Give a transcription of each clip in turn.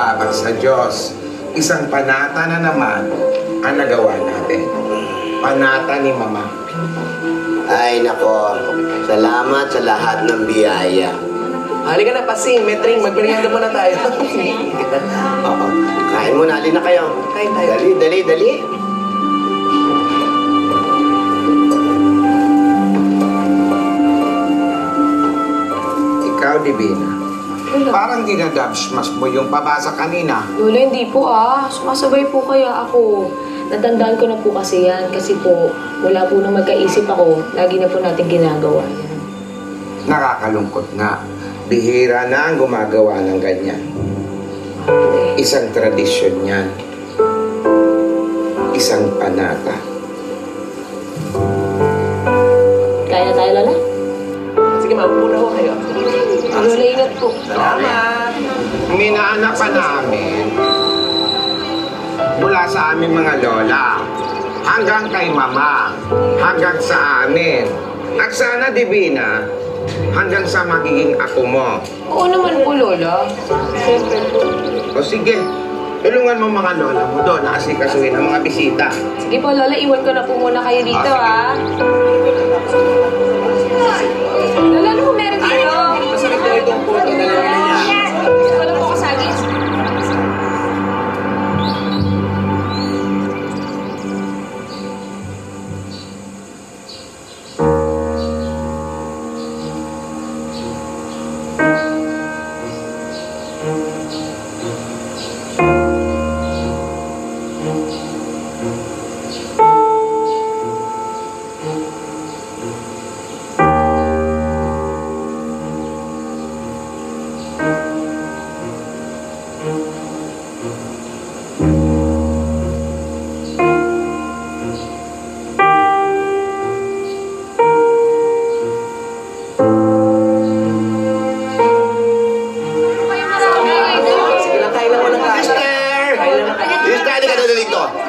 Salamat sa Diyos. Isang panata na naman ang nagawa natin. Panata ni Mama. Ay, nako. Salamat sa lahat ng biyaya. Halika na, Pasing. Metring, magmerienda muna tayo. Oo. Kain muna. Halina kayo. Kain tayo. Dali, dali, dali. Ikaw, Divina. Parang dinadabsmas mo yung pabasa kanina. Lola, hindi po Sumasabay po kaya ako. Natandaan ko na po kasi yan. Kasi po, wala po na magkaisip ako. Lagi na po natin ginagawa yan. Nakakalungkot nga. Bihira na ang gumagawa ng ganyan. Isang tradisyon yan. Isang panata. Kaya na tayo, Lola? Sige, maupo na ho kayo. Lola, ingat po. Salamat. Minaanak pa namin mula sa aming mga lola hanggang kay Mama, hanggang sa amin. At sana, Divina, hanggang sa magiging ako mo. Oo naman po, Lola. Siyempre po. O sige, tulungan mo mga lola mo doon na asikasuhin ang mga bisita. Sige po, Lola. Iwan ko na po muna kayo dito, Lola, ano po meron dito? Masakit na itong puto na lang niya. Wala po kasagis.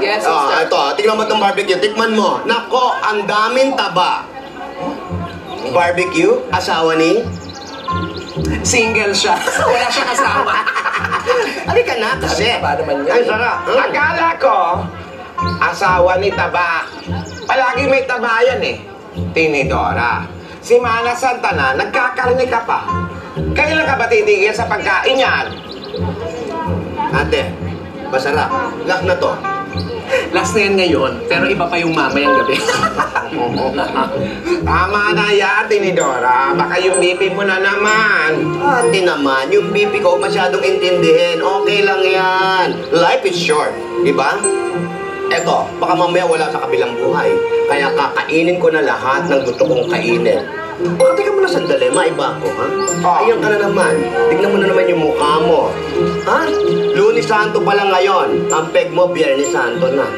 Yes, Ito, tingnan mo itong barbecue. Tikman mo. Nako, ang daming taba. Barbecue, asawa ni? Single siya. Wala siyang asawa. Halika na kasi. Taba naman yan. Ay, sarap. Akala ko, asawa ni Taba. Palagi may taba yan eh. Tinidora. Si Mana Santana, nagkakarni ka pa. Kailan ka ba titigil sa pagkain yan? Ate, masarap. Last na to. Last na yan ngayon, pero iba pa yung mamayang gabi. Tama na yan, Tinidora. Baka yung BP mo na naman. Ate naman, yung BP ko masyadong intindihin. Okay lang yan. Life is short, di ba? Eto, baka mamaya wala sa kabilang buhay. Kaya kakainin ko na lahat ng gusto kong kainin. Baka teka mo na sandali, maiba ako, ha? Ayan ka na naman. Tignan mo na naman yung mukha mo. Ha? Lunes Santo pa lang ngayon. Ang peg mo, Biyernes Santo na.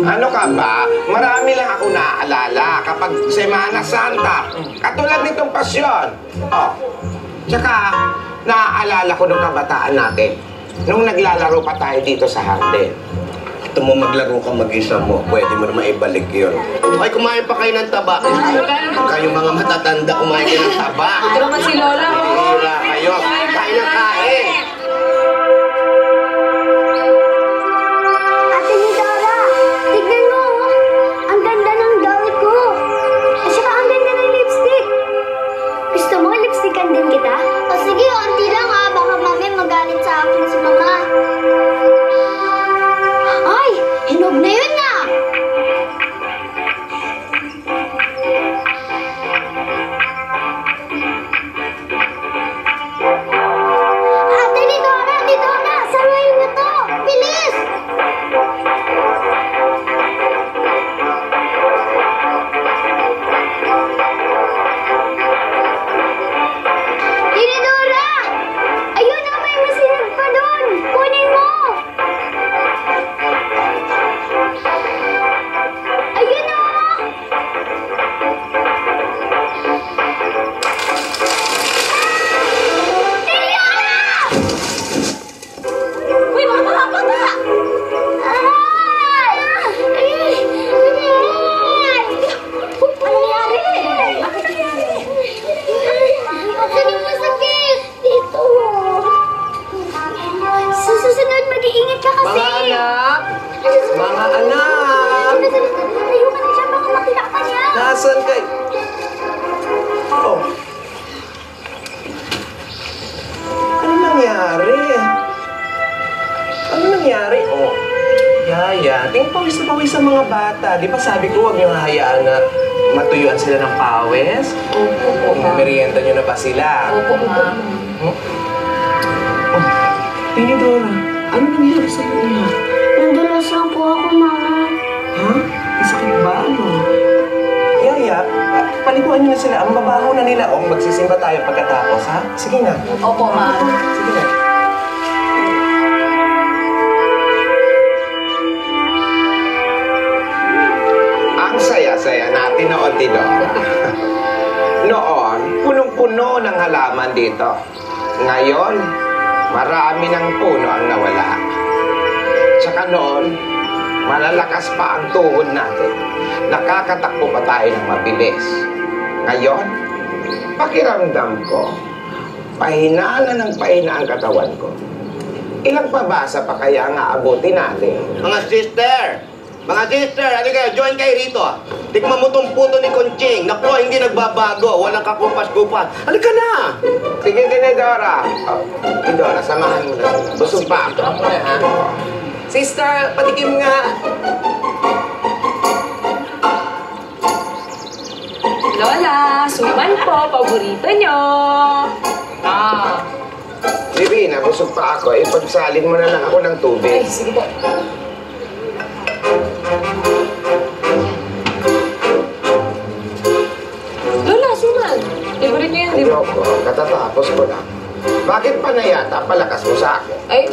Ano ka ba? Marami lang ako naaalala kapag Semana Santa. Katulad nitong pasyon. Oh. Tsaka, naaalala ko nung kabataan natin. Nung naglalaro pa tayo dito sa hardin. Gusto mo maglaro ka mag-isa mo, pwede mo naman ibalik yun. Ay, kumain pa kayo ng taba. Kayong mga matatanda, kumain kayo ng taba. Ito naman si Lola. Hira kayo. Kain ng kain. Ate Nidora, tignan mo. Ang ganda ng damit ko. At saka ang ganda ng lipstick. Gusto mo lipstickan din kita? O sige, onti lang baka mamaya magalit sa akin si Mama. Ay, hinog na yun na! anak! Mga anak! Tayo ka na siya, baka makita ka niya. Nasaan kayo? Oh. Ano nangyari? Ano nangyari? Oh. Yaya, tingin pawis na pawis sa mga bata. Di ba sabi ko huwag niyong hayaan na matuyuan sila ng pawis? Opo, ma'am. Merienda niyo na ba sila? Opo, ma'am. Oh, Tinidora, ano nangyari sa kanya? Nandulas lang po ako, Mama. Ha? Masakit ba? Ano? Yaya, paliguan niyo na sila. Ang babaho na nila. O, magsisimba tayo pagkatapos, ha? Sige na. Opo, ma'am. Sige na. Ang saya-saya natin noon, Tidora. Noon, punong-puno ng halaman dito. Ngayon, marami ng puno ang nawala. Tsaka noon, malalakas pa ang tuhod natin. Nakakatakbo pa tayo ng mabilis. Ngayon, pakiramdam ko, pahina na ng pahina ang katawan ko. Ilang pabasa pa kaya ang aabutin natin? Mga sister! Mga sister, ano kayo? Join kayo rito. Tikman mo tong puto ni Conching. Naku, hindi nagbabago. Walang kakupas-kupas. Halika na! Sige, Tinidora. Oh, Tidora, samahan mo na sila. Busog pa ako. Ako na, ha? Sister, patikim nga. Lola, suman po, paborito nyo. Ah. Divina, busog pa ako. Ipagsalin mo na lang ako ng Ay, tubig. sige po. Lola, suman. Favorite niyo yan, di ba? Ayoko, katatapos ko lang. Bakit pa na yata palakas mo sa akin? Ay,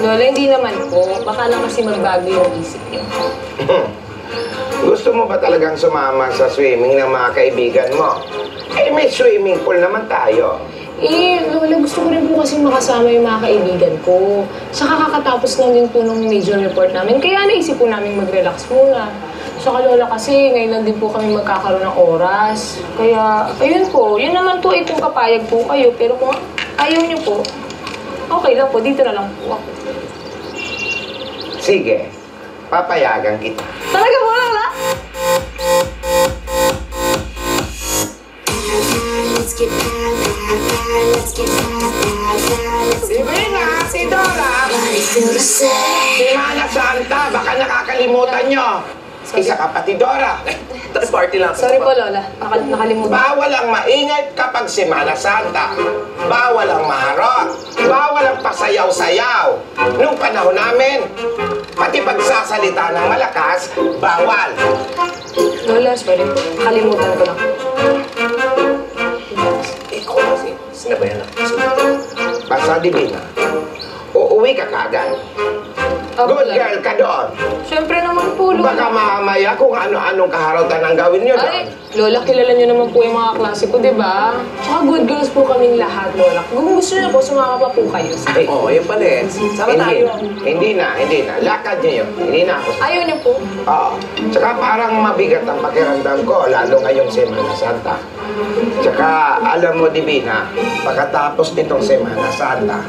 Lola, hindi naman po. Baka lang kasi magbago yung isip niyo. Gusto mo ba talagang sumama sa swimming ng mga kaibigan mo? Eh, may swimming pool naman tayo. Eh, Lola, gusto ko rin po kasi makasama yung mga kaibigan ko. Saka kakatapos lang din po nung major report namin. Kaya naisip po namin mag-relax muna. Saka Lola, kasi ngayon lang din po kami magkakaroon ng oras. Kaya, ayun po. Yun naman po, kung kapayag po kayo. Pero kung ayaw niyo po, okay lang po. Dito na lang po ako. Sige, papayagan kita. Talaga po, Lola? Divina, Tidora! Semana Santa, baka nakakalimutan nyo. Isa ka pa, Tidora. Party lang. Sorry po, Lola. Nakalimutan. Bawal ang maingay kapag Semana Santa. Bawal ang maharot. Bawal ang pasayaw-sayaw. Nung panahon namin, pati pagsasalita ng malakas, bawal. Lola, sorry po. Nakalimutan ko lang. Ikaw kasi, sinabayan lang. Basta, Divina, uuwi ka kagad. Opo, Good Lola. girl ka doon. Siyempre naman po, Lola. Baka mamaya kung ano-anong kaharotan ang gawin nyo doon. Ay, Lola, kilala niyo naman po yung mga klase ko, di ba? Tsaka good girls po kaming lahat, Lola. Kung gusto niyo po, sumama pa po kayo. Ay, Oo, yun pala eh. Sama tayo. Hindi na. Lakad niyo yun. Hindi na ako. Ayaw niyo po. Oo. Tsaka parang mabigat ang pakiramdam ko, lalo ngayong Semana Santa. Tsaka, alam mo, Divina, pagkatapos nitong Semana Santa,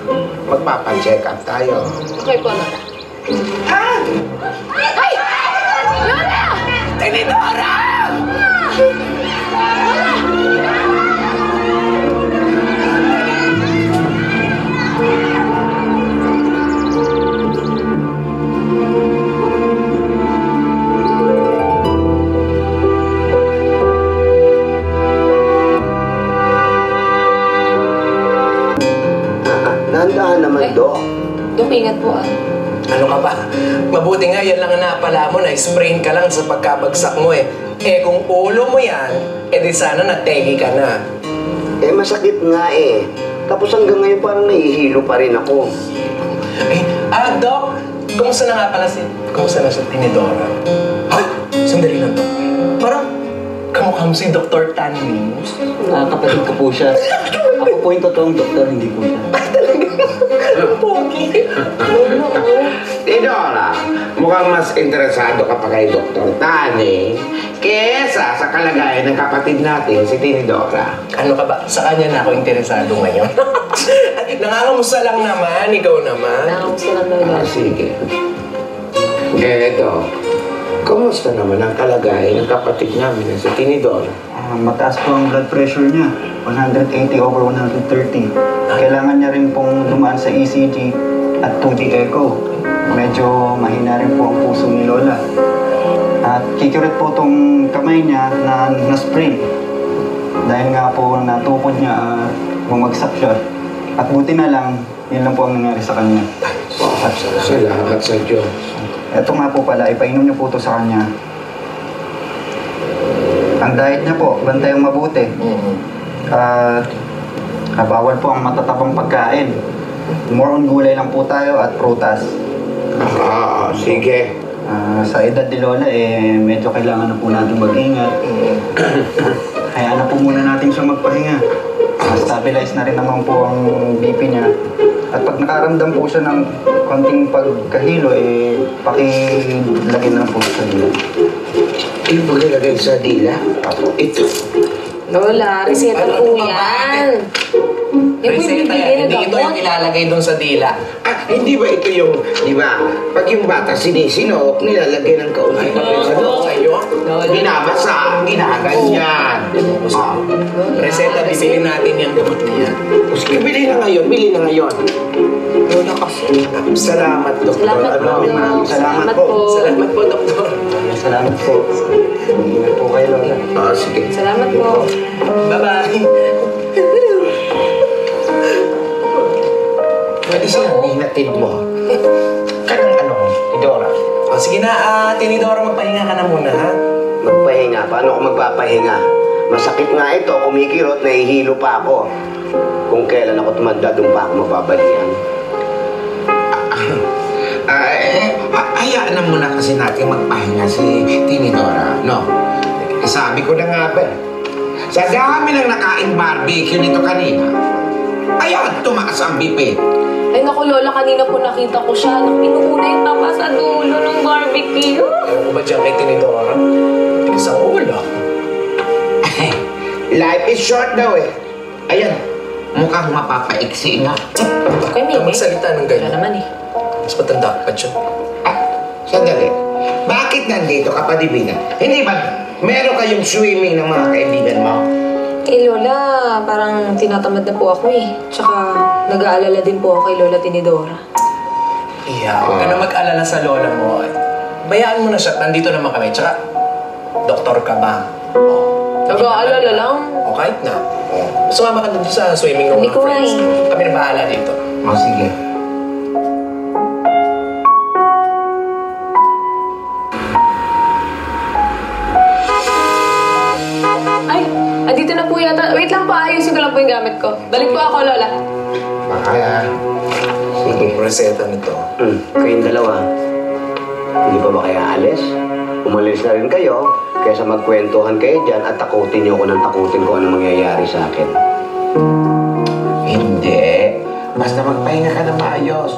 magpapacheck up tayo. Okay po, Lola. Ah! Ay! Lola! Tinidora! Dahan-dahan naman, Ay. Dok. Dok, ingat po ah. Ano ka ba? Mabuti nga yan lang ang napala mo na sprain ka lang sa pagkabagsak mo eh. Eh kung ulo mo yan, edi sana nategi ka na. Eh, masakit nga eh. Tapos hanggang ngayon parang nahihilo pa rin ako. Eh, Doc, kumusta na nga pala kumusta na si Tinidora? Ay, sandali lang, Doc. Parang kamukha mo si Dr. Tan News. Kapatid ko po siya. Ako po yung totoong doktor, hindi po siya. Pogi. Tidora, mukhang mas interesado ka pa kay Dr. Tani kesa sa kalagayan ng kapatid natin, si Tinidora. Ano ka ba? Sa kanya na ako interesado ngayon. Nangangamusta lang naman, ikaw naman. Nakamusta lang, Lola. Sige. Dok, kumusta naman ang kalagayan ng kapatid namin na si Tinidor? Mataas po ang blood pressure niya. 180/130. Kailangan niya rin pong dumaan sa ECG at 2D echo. Medyo mahina rin po ang puso ni Lola. At kikirit po itong kamay niya na spring. Dahil nga po natukod niya, bumagsak siya. At buti na lang, yun lang po ang nangyari sa kanya. Salamat sa Diyos. Ito nga po pala, ipainom niyo po ito sa kanya. Ang diet niya po, bantayang mabuti. Bawal po ang matatabang pagkain. More on gulay lang po tayo at prutas. Sige. Sa edad ni Lola, medyo kailangan na po natin mag-ingat. Hayaan na po muna natin siya magpahinga. Stabilize na rin naman po ang BP niya. At pag nakaramdam po siya ng konting pagkahilo, pakilagay na lang po sa dila. Yung paglalagay sa dila? Ito. Lola, reseta po yan. Reseta yan, hindi ito yung ilalagay doon sa dila. Hindi ba ito yung, di ba, pag yung bata sinisinok, nilalagay ng kaunting papel sa loob. Sa'yo? Binabasa, ginaganyan. Reseta, bibili natin yung gamot niya. Sige, bili na ngayon. Lola kasi. Salamat, Doktor. Salamat po, Dok. Salamat po. Salamat po, Doktor. Salamat po. Ingat po kayo, Lola. Sige. Salamat po. Bye-bye. Pwede siya, hinatid mo. Kanang Idora. Sige na, Tinidora, magpahinga ka na muna, ha? Magpahinga? Paano ako magpapahinga? Masakit nga ito, kumikirot, nahihilo pa ako. Kung kailan ako tumanda, doon pa ako mababalian. Hayaan na muna kasi natin magpahinga si Tinidora, no? Sabi ko na nga ba, sa dami ng nakain barbecue nito kanina, ayan, tumaas ang BP. Ay naku, Lola, kanina po nakita ko siya. Pinuuna yung tapa sa dulo ng barbecue. Ewan ko ba dyan kay Tinidora? Tigas ang ulo. Life is short daw eh. Ayan, mukhang mapapaiksi nga. Okay, Huwag kang magsalita ng Wala ganyan. naman eh. Mas matanda ka pa siya. Sandali. Bakit nandito ka pa, Divina? Hindi ba meron kayong swimming ng mga kaibigan mo? Kay Lola, parang tinatamad na po ako eh. Tsaka nag-aalala din po ako kay Lola Tinidora. Iya, huwag ka na mag-alala sa lola mo. Bayaan mo na siya, nandito naman kami. Tsaka, doktor ka ba? Nag-aalala lang. O kahit na. Sumama ka doon sa swimming ng Hindi mga ko friends. eh. Kami na bahala dito. O, sige. Ay, andito na po yata. Wait lang po, ayusin ko lang po yung gamit ko. Balik po ako, Lola. Baka, sige. Reseta nito. Kayong dalawa, hindi pa ba kaya alis? Umalis na rin kayo, kaysa magkwentuhan kayo dyan at takutin niyo ako ng takutin kung anong mangyayari sa akin. Hindi. Basta magpahinga ka na maayos.